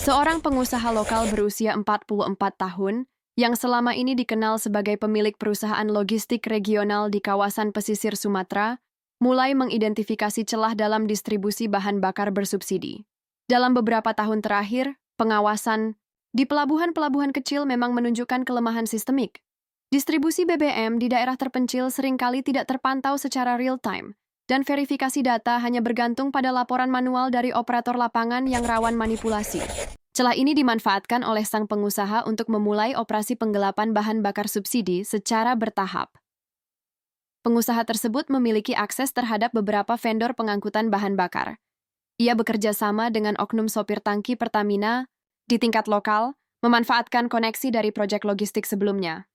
Seorang pengusaha lokal berusia 44 tahun yang selama ini dikenal sebagai pemilik perusahaan logistik regional di kawasan pesisir Sumatera, mulai mengidentifikasi celah dalam distribusi bahan bakar bersubsidi. Dalam beberapa tahun terakhir, pengawasan di pelabuhan-pelabuhan kecil memang menunjukkan kelemahan sistemik. Distribusi BBM di daerah terpencil seringkali tidak terpantau secara real-time, dan verifikasi data hanya bergantung pada laporan manual dari operator lapangan yang rawan manipulasi. Celah ini dimanfaatkan oleh sang pengusaha untuk memulai operasi penggelapan bahan bakar subsidi secara bertahap. Pengusaha tersebut memiliki akses terhadap beberapa vendor pengangkutan bahan bakar. Ia bekerja sama dengan oknum sopir tangki Pertamina di tingkat lokal, memanfaatkan koneksi dari proyek logistik sebelumnya.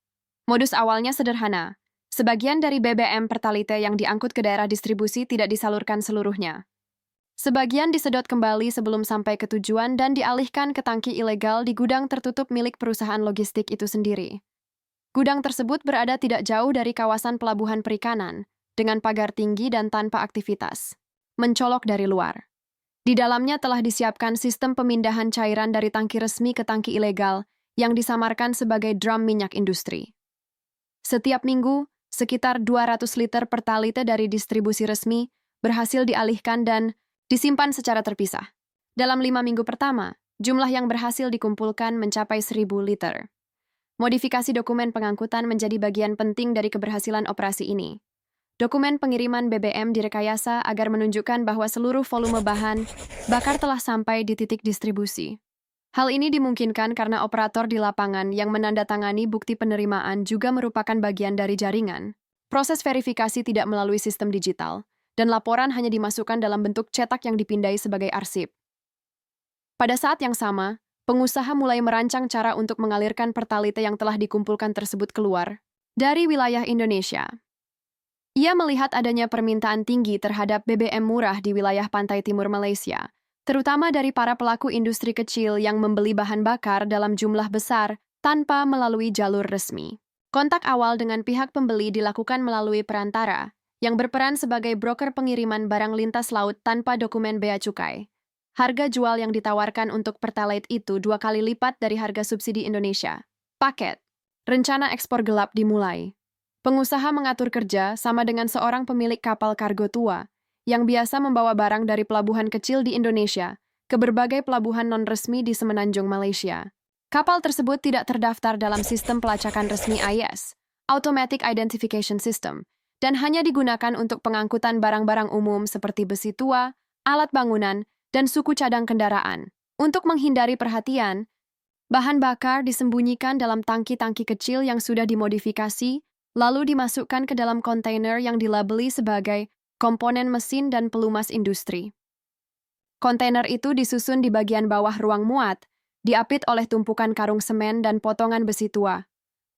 Modus awalnya sederhana. Sebagian dari BBM Pertalite yang diangkut ke daerah distribusi tidak disalurkan seluruhnya. Sebagian disedot kembali sebelum sampai ke tujuan dan dialihkan ke tangki ilegal di gudang tertutup milik perusahaan logistik itu sendiri. Gudang tersebut berada tidak jauh dari kawasan pelabuhan perikanan, dengan pagar tinggi dan tanpa aktivitas. Mencolok dari luar. Di dalamnya telah disiapkan sistem pemindahan cairan dari tangki resmi ke tangki ilegal yang disamarkan sebagai drum minyak industri. Setiap minggu, sekitar 200 liter Pertalite dari distribusi resmi berhasil dialihkan dan disimpan secara terpisah. Dalam 5 minggu pertama, jumlah yang berhasil dikumpulkan mencapai 1.000 liter. Modifikasi dokumen pengangkutan menjadi bagian penting dari keberhasilan operasi ini. Dokumen pengiriman BBM direkayasa agar menunjukkan bahwa seluruh volume bahan bakar telah sampai di titik distribusi. Hal ini dimungkinkan karena operator di lapangan yang menandatangani bukti penerimaan juga merupakan bagian dari jaringan. Proses verifikasi tidak melalui sistem digital, dan laporan hanya dimasukkan dalam bentuk cetak yang dipindai sebagai arsip. Pada saat yang sama, pengusaha mulai merancang cara untuk mengalirkan Pertalite yang telah dikumpulkan tersebut keluar dari wilayah Indonesia. Ia melihat adanya permintaan tinggi terhadap BBM murah di wilayah pantai timur Malaysia, terutama dari para pelaku industri kecil yang membeli bahan bakar dalam jumlah besar tanpa melalui jalur resmi. Kontak awal dengan pihak pembeli dilakukan melalui perantara, yang berperan sebagai broker pengiriman barang lintas laut tanpa dokumen bea cukai. Harga jual yang ditawarkan untuk Pertalite itu 2 kali lipat dari harga subsidi Indonesia. Paket. Rencana ekspor gelap dimulai. Pengusaha mengatur kerja sama dengan seorang pemilik kapal kargo tua, yang biasa membawa barang dari pelabuhan kecil di Indonesia ke berbagai pelabuhan non-resmi di semenanjung Malaysia. Kapal tersebut tidak terdaftar dalam sistem pelacakan resmi AIS, Automatic Identification System, dan hanya digunakan untuk pengangkutan barang-barang umum seperti besi tua, alat bangunan, dan suku cadang kendaraan. Untuk menghindari perhatian, bahan bakar disembunyikan dalam tangki-tangki kecil yang sudah dimodifikasi, lalu dimasukkan ke dalam kontainer yang dilabeli sebagai komponen mesin dan pelumas industri. Kontainer itu disusun di bagian bawah ruang muat, diapit oleh tumpukan karung semen dan potongan besi tua.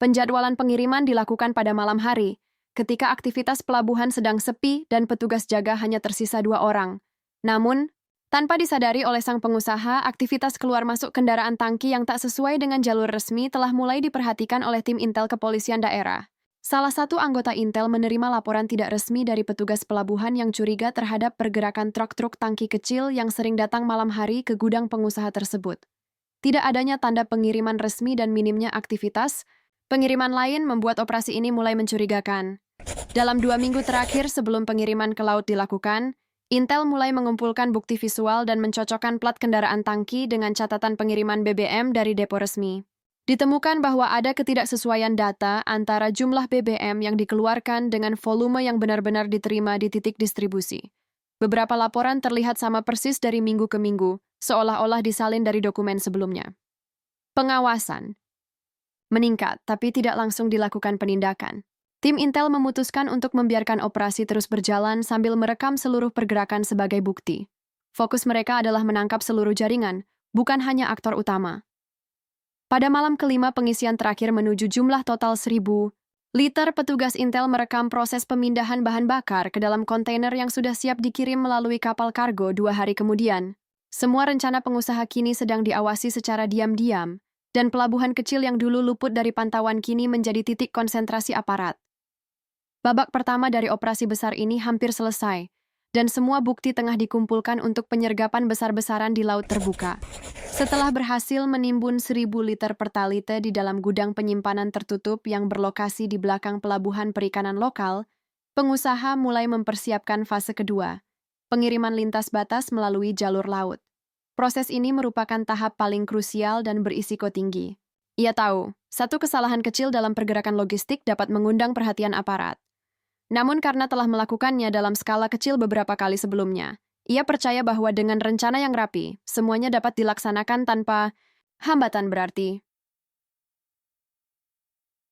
Penjadwalan pengiriman dilakukan pada malam hari, ketika aktivitas pelabuhan sedang sepi dan petugas jaga hanya tersisa 2 orang. Namun, tanpa disadari oleh sang pengusaha, aktivitas keluar masuk kendaraan tangki yang tak sesuai dengan jalur resmi telah mulai diperhatikan oleh tim intel kepolisian daerah. Salah satu anggota Intel menerima laporan tidak resmi dari petugas pelabuhan yang curiga terhadap pergerakan truk-truk tangki kecil yang sering datang malam hari ke gudang pengusaha tersebut. Tidak adanya tanda pengiriman resmi dan minimnya aktivitas pengiriman lain membuat operasi ini mulai mencurigakan. Dalam 2 minggu terakhir sebelum pengiriman ke laut dilakukan, Intel mulai mengumpulkan bukti visual dan mencocokkan plat kendaraan tangki dengan catatan pengiriman BBM dari depo resmi. Ditemukan bahwa ada ketidaksesuaian data antara jumlah BBM yang dikeluarkan dengan volume yang benar-benar diterima di titik distribusi. Beberapa laporan terlihat sama persis dari minggu ke minggu, seolah-olah disalin dari dokumen sebelumnya. Pengawasan meningkat, tapi tidak langsung dilakukan penindakan. Tim Intel memutuskan untuk membiarkan operasi terus berjalan sambil merekam seluruh pergerakan sebagai bukti. Fokus mereka adalah menangkap seluruh jaringan, bukan hanya aktor utama. Pada malam kelima pengisian terakhir menuju jumlah total 1.000 liter, petugas Intel merekam proses pemindahan bahan bakar ke dalam kontainer yang sudah siap dikirim melalui kapal kargo 2 hari kemudian. Semua rencana pengusaha kini sedang diawasi secara diam-diam, dan pelabuhan kecil yang dulu luput dari pantauan kini menjadi titik konsentrasi aparat. Babak pertama dari operasi besar ini hampir selesai, dan semua bukti tengah dikumpulkan untuk penyergapan besar-besaran di laut terbuka. Setelah berhasil menimbun 1.000 liter pertalite di dalam gudang penyimpanan tertutup yang berlokasi di belakang pelabuhan perikanan lokal, pengusaha mulai mempersiapkan fase kedua, pengiriman lintas batas melalui jalur laut. Proses ini merupakan tahap paling krusial dan berisiko tinggi. Ia tahu, satu kesalahan kecil dalam pergerakan logistik dapat mengundang perhatian aparat. Namun karena telah melakukannya dalam skala kecil beberapa kali sebelumnya, ia percaya bahwa dengan rencana yang rapi, semuanya dapat dilaksanakan tanpa hambatan berarti.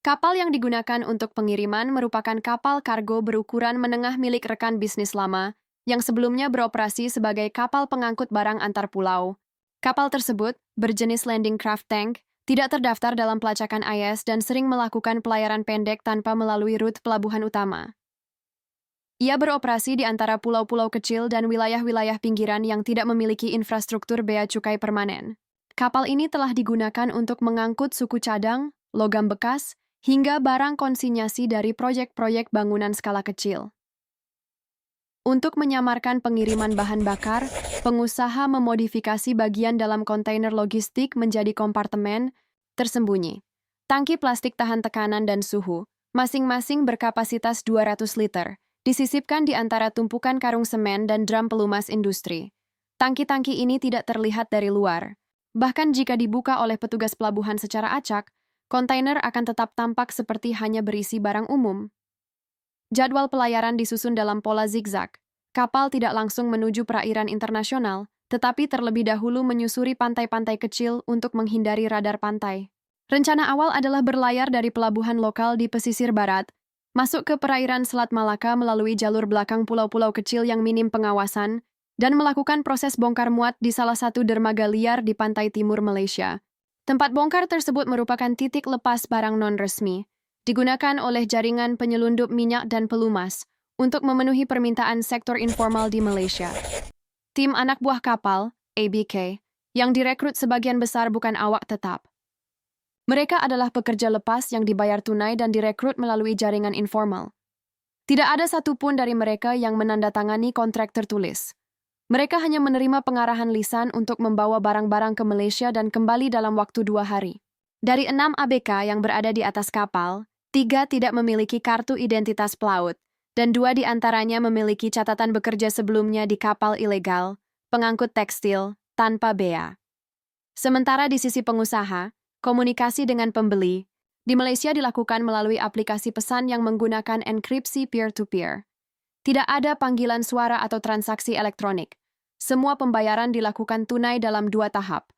Kapal yang digunakan untuk pengiriman merupakan kapal kargo berukuran menengah milik rekan bisnis lama, yang sebelumnya beroperasi sebagai kapal pengangkut barang antar pulau. Kapal tersebut, berjenis landing craft tank, tidak terdaftar dalam pelacakan AIS dan sering melakukan pelayaran pendek tanpa melalui rute pelabuhan utama. Ia beroperasi di antara pulau-pulau kecil dan wilayah-wilayah pinggiran yang tidak memiliki infrastruktur bea cukai permanen. Kapal ini telah digunakan untuk mengangkut suku cadang, logam bekas, hingga barang konsinyasi dari proyek-proyek bangunan skala kecil. Untuk menyamarkan pengiriman bahan bakar, pengusaha memodifikasi bagian dalam kontainer logistik menjadi kompartemen tersembunyi. Tangki plastik tahan tekanan dan suhu, masing-masing berkapasitas 200 liter, disisipkan di antara tumpukan karung semen dan drum pelumas industri. Tangki-tangki ini tidak terlihat dari luar. Bahkan jika dibuka oleh petugas pelabuhan secara acak, kontainer akan tetap tampak seperti hanya berisi barang umum. Jadwal pelayaran disusun dalam pola zigzag. Kapal tidak langsung menuju perairan internasional, tetapi terlebih dahulu menyusuri pantai-pantai kecil untuk menghindari radar pantai. Rencana awal adalah berlayar dari pelabuhan lokal di pesisir barat, masuk ke perairan Selat Malaka melalui jalur belakang pulau-pulau kecil yang minim pengawasan, dan melakukan proses bongkar muat di salah satu dermaga liar di pantai timur Malaysia. Tempat bongkar tersebut merupakan titik lepas barang non-resmi, digunakan oleh jaringan penyelundup minyak dan pelumas untuk memenuhi permintaan sektor informal di Malaysia. Tim anak buah kapal, ABK, yang direkrut sebagian besar bukan awak tetap. Mereka adalah pekerja lepas yang dibayar tunai dan direkrut melalui jaringan informal. Tidak ada satupun dari mereka yang menandatangani kontrak tertulis. Mereka hanya menerima pengarahan lisan untuk membawa barang-barang ke Malaysia dan kembali dalam waktu 2 hari. Dari 6 ABK yang berada di atas kapal, 3 tidak memiliki kartu identitas pelaut, dan 2 di antaranya memiliki catatan bekerja sebelumnya di kapal ilegal, pengangkut tekstil, tanpa bea. Sementara di sisi pengusaha, komunikasi dengan pembeli di Malaysia dilakukan melalui aplikasi pesan yang menggunakan enkripsi peer-to-peer. Tidak ada panggilan suara atau transaksi elektronik. Semua pembayaran dilakukan tunai dalam 2 tahap.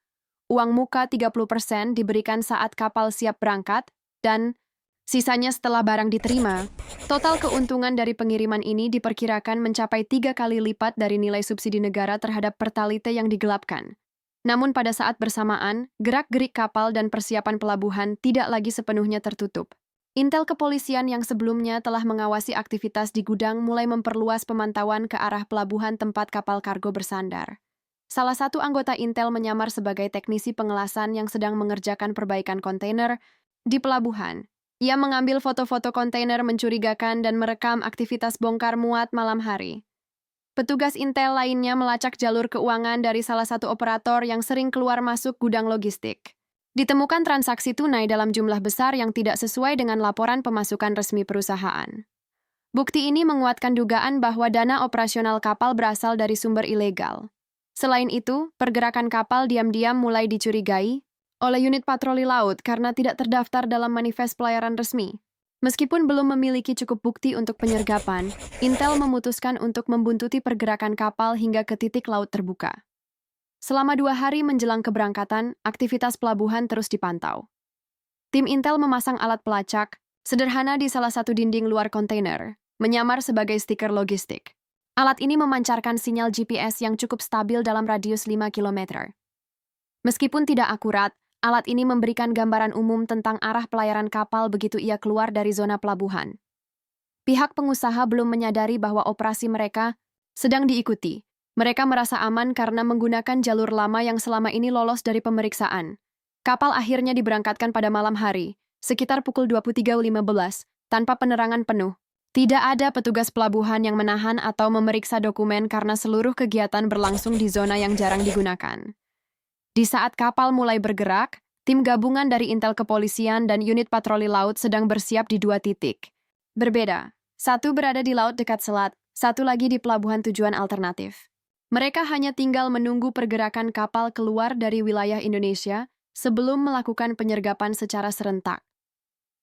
Uang muka 30% diberikan saat kapal siap berangkat, dan sisanya setelah barang diterima. Total keuntungan dari pengiriman ini diperkirakan mencapai 3 kali lipat dari nilai subsidi negara terhadap pertalite yang digelapkan. Namun pada saat bersamaan, gerak-gerik kapal dan persiapan pelabuhan tidak lagi sepenuhnya tertutup. Intel kepolisian yang sebelumnya telah mengawasi aktivitas di gudang mulai memperluas pemantauan ke arah pelabuhan tempat kapal kargo bersandar. Salah satu anggota Intel menyamar sebagai teknisi pengelasan yang sedang mengerjakan perbaikan kontainer di pelabuhan. Ia mengambil foto-foto kontainer mencurigakan dan merekam aktivitas bongkar muat malam hari. Petugas Intel lainnya melacak jalur keuangan dari salah satu operator yang sering keluar masuk gudang logistik. Ditemukan transaksi tunai dalam jumlah besar yang tidak sesuai dengan laporan pemasukan resmi perusahaan. Bukti ini menguatkan dugaan bahwa dana operasional kapal berasal dari sumber ilegal. Selain itu, pergerakan kapal diam-diam mulai dicurigai oleh unit patroli laut karena tidak terdaftar dalam manifest pelayaran resmi. Meskipun belum memiliki cukup bukti untuk penyergapan, Intel memutuskan untuk membuntuti pergerakan kapal hingga ke titik laut terbuka. Selama 2 hari menjelang keberangkatan, aktivitas pelabuhan terus dipantau. Tim Intel memasang alat pelacak sederhana di salah satu dinding luar kontainer, menyamar sebagai stiker logistik. Alat ini memancarkan sinyal GPS yang cukup stabil dalam radius 5 km. Meskipun tidak akurat, alat ini memberikan gambaran umum tentang arah pelayaran kapal begitu ia keluar dari zona pelabuhan. Pihak pengusaha belum menyadari bahwa operasi mereka sedang diikuti. Mereka merasa aman karena menggunakan jalur lama yang selama ini lolos dari pemeriksaan. Kapal akhirnya diberangkatkan pada malam hari, sekitar pukul 23.15, tanpa penerangan penuh. Tidak ada petugas pelabuhan yang menahan atau memeriksa dokumen karena seluruh kegiatan berlangsung di zona yang jarang digunakan. Di saat kapal mulai bergerak, tim gabungan dari Intel Kepolisian dan unit patroli laut sedang bersiap di dua titik. Berbeda, satu berada di laut dekat selat, satu lagi di pelabuhan tujuan alternatif. Mereka hanya tinggal menunggu pergerakan kapal keluar dari wilayah Indonesia sebelum melakukan penyergapan secara serentak.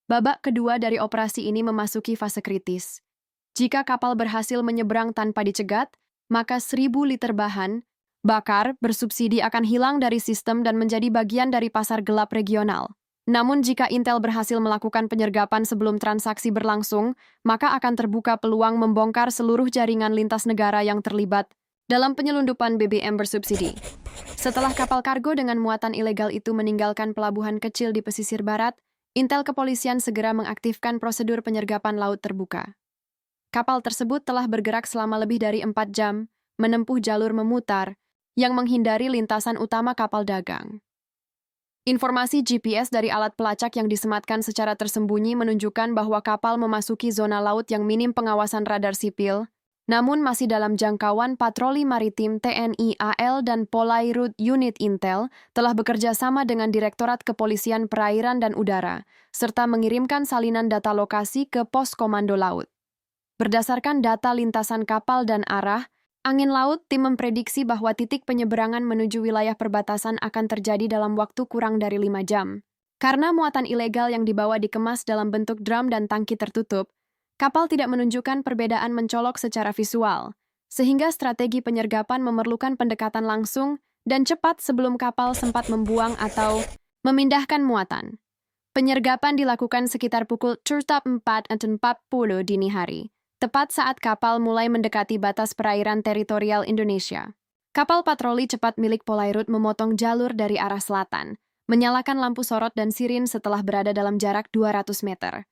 Babak kedua dari operasi ini memasuki fase kritis. Jika kapal berhasil menyeberang tanpa dicegat, maka 1.000 liter bahan bakar bersubsidi akan hilang dari sistem dan menjadi bagian dari pasar gelap regional. Namun jika Intel berhasil melakukan penyergapan sebelum transaksi berlangsung, maka akan terbuka peluang membongkar seluruh jaringan lintas negara yang terlibat dalam penyelundupan BBM bersubsidi. Setelah kapal kargo dengan muatan ilegal itu meninggalkan pelabuhan kecil di pesisir barat, Intel Kepolisian segera mengaktifkan prosedur penyergapan laut terbuka. Kapal tersebut telah bergerak selama lebih dari 4 jam, menempuh jalur memutar, yang menghindari lintasan utama kapal dagang. Informasi GPS dari alat pelacak yang disematkan secara tersembunyi menunjukkan bahwa kapal memasuki zona laut yang minim pengawasan radar sipil, namun masih dalam jangkauan patroli maritim TNI AL dan Polairut Unit Intel telah bekerja sama dengan Direktorat Kepolisian Perairan dan Udara, serta mengirimkan salinan data lokasi ke pos komando laut. Berdasarkan data lintasan kapal dan arah angin laut, tim memprediksi bahwa titik penyeberangan menuju wilayah perbatasan akan terjadi dalam waktu kurang dari 5 jam. Karena muatan ilegal yang dibawa dikemas dalam bentuk drum dan tangki tertutup, kapal tidak menunjukkan perbedaan mencolok secara visual, sehingga strategi penyergapan memerlukan pendekatan langsung dan cepat sebelum kapal sempat membuang atau memindahkan muatan. Penyergapan dilakukan sekitar pukul 4:40 dini hari, tepat saat kapal mulai mendekati batas perairan teritorial Indonesia. Kapal patroli cepat milik Polairut memotong jalur dari arah selatan, menyalakan lampu sorot dan sirin setelah berada dalam jarak 200 meter.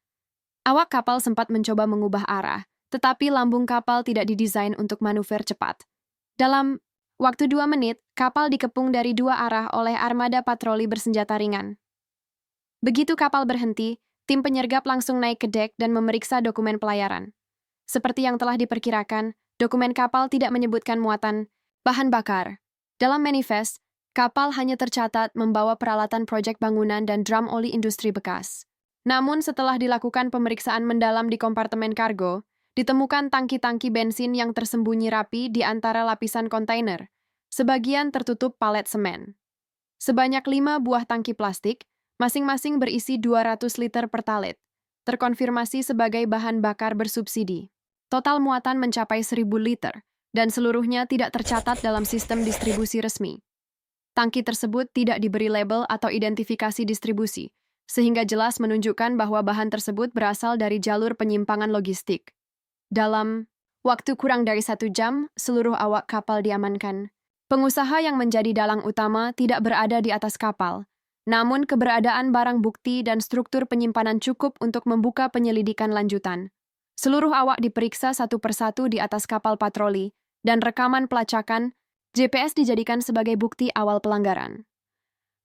Awak kapal sempat mencoba mengubah arah, tetapi lambung kapal tidak didesain untuk manuver cepat. Dalam waktu 2 menit, kapal dikepung dari 2 arah oleh armada patroli bersenjata ringan. Begitu kapal berhenti, tim penyergap langsung naik ke dek dan memeriksa dokumen pelayaran. Seperti yang telah diperkirakan, dokumen kapal tidak menyebutkan muatan bahan bakar. Dalam manifest, kapal hanya tercatat membawa peralatan proyek bangunan dan drum oli industri bekas. Namun setelah dilakukan pemeriksaan mendalam di kompartemen kargo, ditemukan tangki-tangki bensin yang tersembunyi rapi di antara lapisan kontainer, sebagian tertutup palet semen. Sebanyak 5 buah tangki plastik, masing-masing berisi 200 liter pertalit, terkonfirmasi sebagai bahan bakar bersubsidi. Total muatan mencapai 1.000 liter, dan seluruhnya tidak tercatat dalam sistem distribusi resmi. Tangki tersebut tidak diberi label atau identifikasi distribusi, sehingga jelas menunjukkan bahwa bahan tersebut berasal dari jalur penyimpangan logistik. Dalam waktu kurang dari 1 jam, seluruh awak kapal diamankan. Pengusaha yang menjadi dalang utama tidak berada di atas kapal, namun keberadaan barang bukti dan struktur penyimpanan cukup untuk membuka penyelidikan lanjutan. Seluruh awak diperiksa satu persatu di atas kapal patroli, dan rekaman pelacakan GPS dijadikan sebagai bukti awal pelanggaran.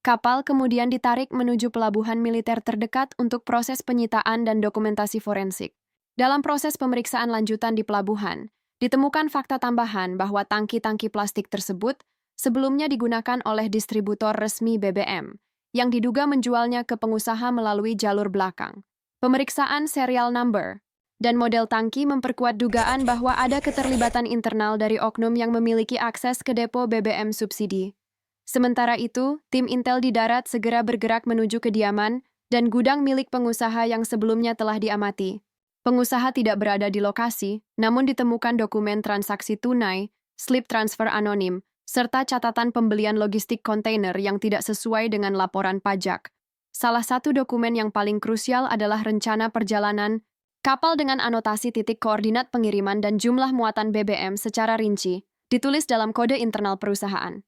Kapal kemudian ditarik menuju pelabuhan militer terdekat untuk proses penyitaan dan dokumentasi forensik. Dalam proses pemeriksaan lanjutan di pelabuhan, ditemukan fakta tambahan bahwa tangki-tangki plastik tersebut sebelumnya digunakan oleh distributor resmi BBM, yang diduga menjualnya ke pengusaha melalui jalur belakang. Pemeriksaan serial number dan model tangki memperkuat dugaan bahwa ada keterlibatan internal dari oknum yang memiliki akses ke depo BBM subsidi. Sementara itu, tim Intel di darat segera bergerak menuju kediaman dan gudang milik pengusaha yang sebelumnya telah diamati. Pengusaha tidak berada di lokasi, namun ditemukan dokumen transaksi tunai, slip transfer anonim, serta catatan pembelian logistik kontainer yang tidak sesuai dengan laporan pajak. Salah satu dokumen yang paling krusial adalah rencana perjalanan kapal dengan anotasi titik koordinat pengiriman dan jumlah muatan BBM secara rinci, ditulis dalam kode internal perusahaan.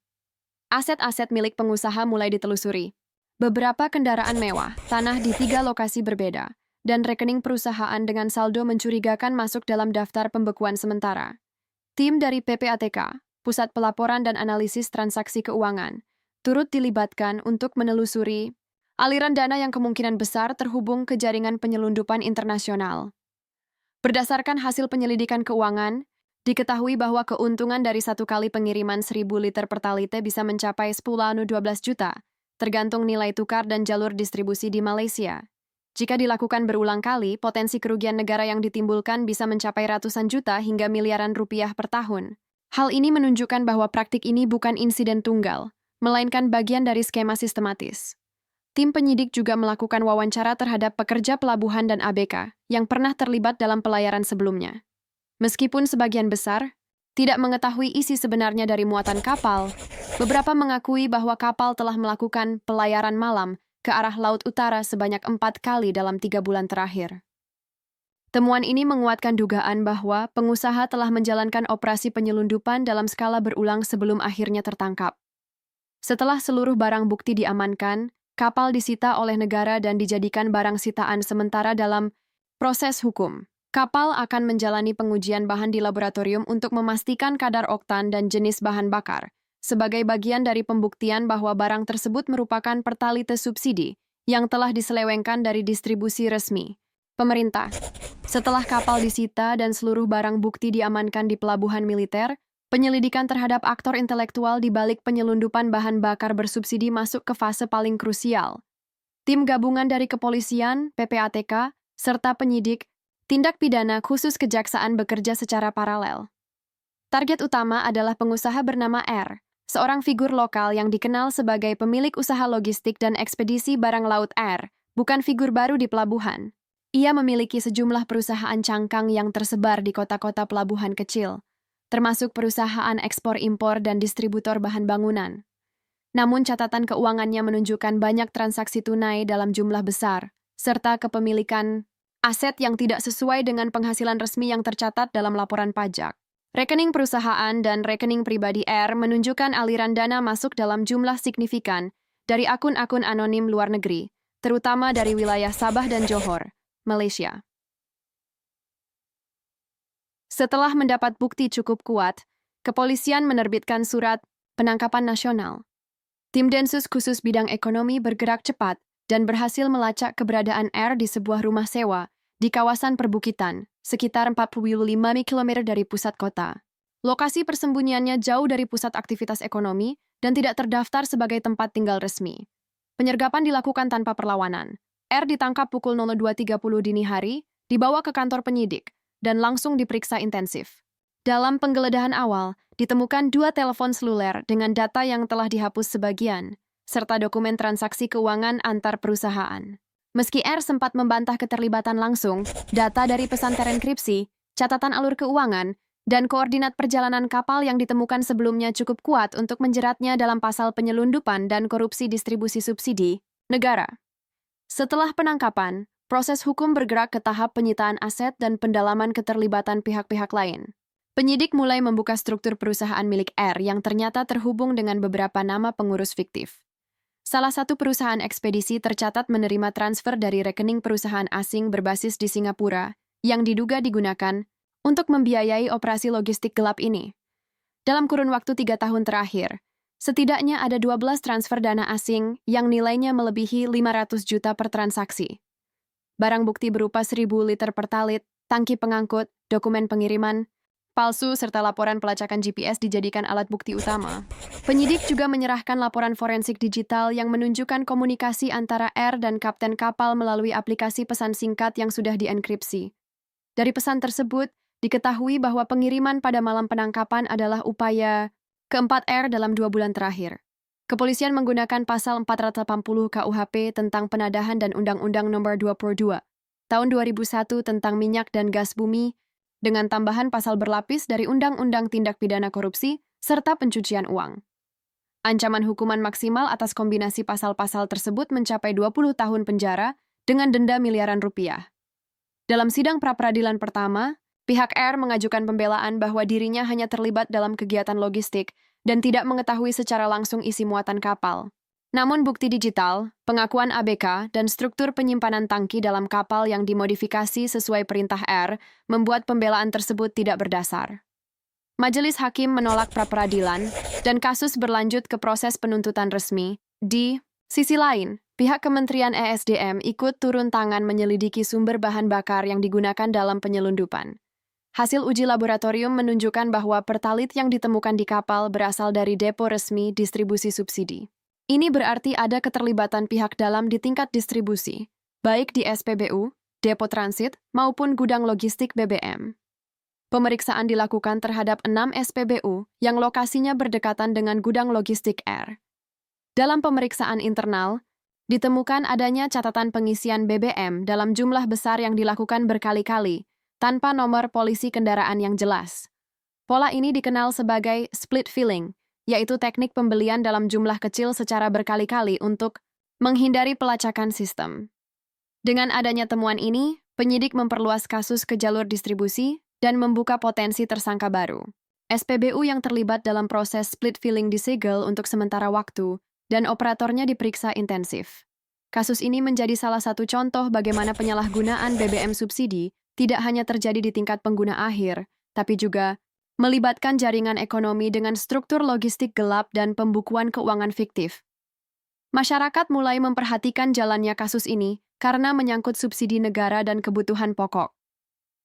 Aset-aset milik pengusaha mulai ditelusuri. Beberapa kendaraan mewah, tanah di 3 lokasi berbeda, dan rekening perusahaan dengan saldo mencurigakan masuk dalam daftar pembekuan sementara. Tim dari PPATK, Pusat Pelaporan dan Analisis Transaksi Keuangan, turut dilibatkan untuk menelusuri aliran dana yang kemungkinan besar terhubung ke jaringan penyelundupan internasional. Berdasarkan hasil penyelidikan keuangan, diketahui bahwa keuntungan dari satu kali pengiriman 1.000 liter pertalite bisa mencapai 10-12 juta, tergantung nilai tukar dan jalur distribusi di Malaysia. Jika dilakukan berulang kali, potensi kerugian negara yang ditimbulkan bisa mencapai ratusan juta hingga miliaran rupiah per tahun. Hal ini menunjukkan bahwa praktik ini bukan insiden tunggal, melainkan bagian dari skema sistematis. Tim penyidik juga melakukan wawancara terhadap pekerja pelabuhan dan ABK yang pernah terlibat dalam pelayaran sebelumnya. Meskipun sebagian besar tidak mengetahui isi sebenarnya dari muatan kapal, beberapa mengakui bahwa kapal telah melakukan pelayaran malam ke arah Laut Utara sebanyak 4 kali dalam 3 bulan terakhir. Temuan ini menguatkan dugaan bahwa pengusaha telah menjalankan operasi penyelundupan dalam skala berulang sebelum akhirnya tertangkap. Setelah seluruh barang bukti diamankan, kapal disita oleh negara dan dijadikan barang sitaan sementara dalam proses hukum. Kapal akan menjalani pengujian bahan di laboratorium untuk memastikan kadar oktan dan jenis bahan bakar, sebagai bagian dari pembuktian bahwa barang tersebut merupakan pertalite subsidi yang telah diselewengkan dari distribusi resmi pemerintah. Setelah kapal disita dan seluruh barang bukti diamankan di pelabuhan militer, penyelidikan terhadap aktor intelektual di balik penyelundupan bahan bakar bersubsidi masuk ke fase paling krusial. Tim gabungan dari kepolisian, PPATK, serta penyidik, tindak pidana khusus kejaksaan bekerja secara paralel. Target utama adalah pengusaha bernama R, seorang figur lokal yang dikenal sebagai pemilik usaha logistik dan ekspedisi barang laut R, bukan figur baru di pelabuhan. Ia memiliki sejumlah perusahaan cangkang yang tersebar di kota-kota pelabuhan kecil, termasuk perusahaan ekspor-impor dan distributor bahan bangunan. Namun catatan keuangannya menunjukkan banyak transaksi tunai dalam jumlah besar, serta kepemilikan aset yang tidak sesuai dengan penghasilan resmi yang tercatat dalam laporan pajak. Rekening perusahaan dan rekening pribadi R menunjukkan aliran dana masuk dalam jumlah signifikan dari akun-akun anonim luar negeri, terutama dari wilayah Sabah dan Johor, Malaysia. Setelah mendapat bukti cukup kuat, kepolisian menerbitkan surat penangkapan nasional. Tim Densus khusus bidang ekonomi bergerak cepat dan berhasil melacak keberadaan R di sebuah rumah sewa di kawasan perbukitan, sekitar 45 km dari pusat kota. Lokasi persembunyiannya jauh dari pusat aktivitas ekonomi dan tidak terdaftar sebagai tempat tinggal resmi. Penyergapan dilakukan tanpa perlawanan. R ditangkap pukul 02.30 dini hari, dibawa ke kantor penyidik, dan langsung diperiksa intensif. Dalam penggeledahan awal, ditemukan 2 telepon seluler dengan data yang telah dihapus sebagian, serta dokumen transaksi keuangan antar perusahaan. Meski R sempat membantah keterlibatan langsung, data dari pesan terenkripsi, catatan alur keuangan, dan koordinat perjalanan kapal yang ditemukan sebelumnya cukup kuat untuk menjeratnya dalam pasal penyelundupan dan korupsi distribusi subsidi negara. Setelah penangkapan, proses hukum bergerak ke tahap penyitaan aset dan pendalaman keterlibatan pihak-pihak lain. Penyidik mulai membuka struktur perusahaan milik R yang ternyata terhubung dengan beberapa nama pengurus fiktif. Salah satu perusahaan ekspedisi tercatat menerima transfer dari rekening perusahaan asing berbasis di Singapura yang diduga digunakan untuk membiayai operasi logistik gelap ini. Dalam kurun waktu 3 tahun terakhir, setidaknya ada 12 transfer dana asing yang nilainya melebihi 500 juta per transaksi. Barang bukti berupa 1.000 liter pertalit, tangki pengangkut, dokumen pengiriman palsu, serta laporan pelacakan GPS dijadikan alat bukti utama. Penyidik juga menyerahkan laporan forensik digital yang menunjukkan komunikasi antara R dan kapten kapal melalui aplikasi pesan singkat yang sudah dienkripsi. Dari pesan tersebut, diketahui bahwa pengiriman pada malam penangkapan adalah upaya keempat R dalam 2 bulan terakhir. Kepolisian menggunakan pasal 480 KUHP tentang penadahan dan Undang-Undang Nomor 22 Tahun 2001 tentang minyak dan gas bumi, dengan tambahan pasal berlapis dari Undang-Undang Tindak Pidana Korupsi serta pencucian uang. Ancaman hukuman maksimal atas kombinasi pasal-pasal tersebut mencapai 20 tahun penjara dengan denda miliaran rupiah. Dalam sidang pra-peradilan pertama, pihak R mengajukan pembelaan bahwa dirinya hanya terlibat dalam kegiatan logistik dan tidak mengetahui secara langsung isi muatan kapal. Namun bukti digital, pengakuan ABK, dan struktur penyimpanan tangki dalam kapal yang dimodifikasi sesuai perintah R membuat pembelaan tersebut tidak berdasar. Majelis Hakim menolak pra-peradilan dan kasus berlanjut ke proses penuntutan resmi. Di sisi lain, pihak Kementerian ESDM ikut turun tangan menyelidiki sumber bahan bakar yang digunakan dalam penyelundupan. Hasil uji laboratorium menunjukkan bahwa pertalit yang ditemukan di kapal berasal dari depo resmi distribusi subsidi. Ini berarti ada keterlibatan pihak dalam di tingkat distribusi, baik di SPBU, depo transit, maupun gudang logistik BBM. Pemeriksaan dilakukan terhadap 6 SPBU yang lokasinya berdekatan dengan gudang logistik R. Dalam pemeriksaan internal, ditemukan adanya catatan pengisian BBM dalam jumlah besar yang dilakukan berkali-kali, tanpa nomor polisi kendaraan yang jelas. Pola ini dikenal sebagai split filling, yaitu teknik pembelian dalam jumlah kecil secara berkali-kali untuk menghindari pelacakan sistem. Dengan adanya temuan ini, penyidik memperluas kasus ke jalur distribusi dan membuka potensi tersangka baru. SPBU yang terlibat dalam proses split filling disegel untuk sementara waktu dan operatornya diperiksa intensif. Kasus ini menjadi salah satu contoh bagaimana penyalahgunaan BBM subsidi tidak hanya terjadi di tingkat pengguna akhir, tapi juga melibatkan jaringan ekonomi dengan struktur logistik gelap dan pembukuan keuangan fiktif. Masyarakat mulai memperhatikan jalannya kasus ini karena menyangkut subsidi negara dan kebutuhan pokok.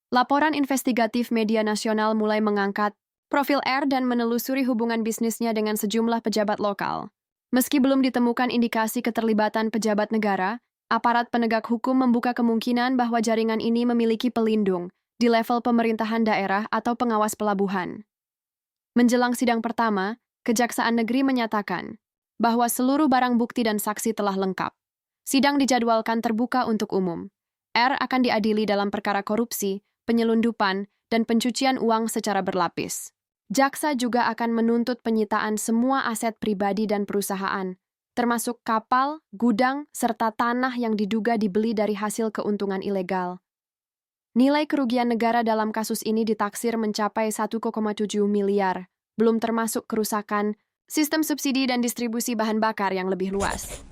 Laporan investigatif media nasional mulai mengangkat profil R dan menelusuri hubungan bisnisnya dengan sejumlah pejabat lokal. Meski belum ditemukan indikasi keterlibatan pejabat negara, aparat penegak hukum membuka kemungkinan bahwa jaringan ini memiliki pelindung di level pemerintahan daerah atau pengawas pelabuhan. Menjelang sidang pertama, Kejaksaan Negeri menyatakan bahwa seluruh barang bukti dan saksi telah lengkap. Sidang dijadwalkan terbuka untuk umum. R akan diadili dalam perkara korupsi, penyelundupan, dan pencucian uang secara berlapis. Jaksa juga akan menuntut penyitaan semua aset pribadi dan perusahaan, termasuk kapal, gudang, serta tanah yang diduga dibeli dari hasil keuntungan ilegal. Nilai kerugian negara dalam kasus ini ditaksir mencapai 1,7 miliar, belum termasuk kerusakan sistem subsidi dan distribusi bahan bakar yang lebih luas.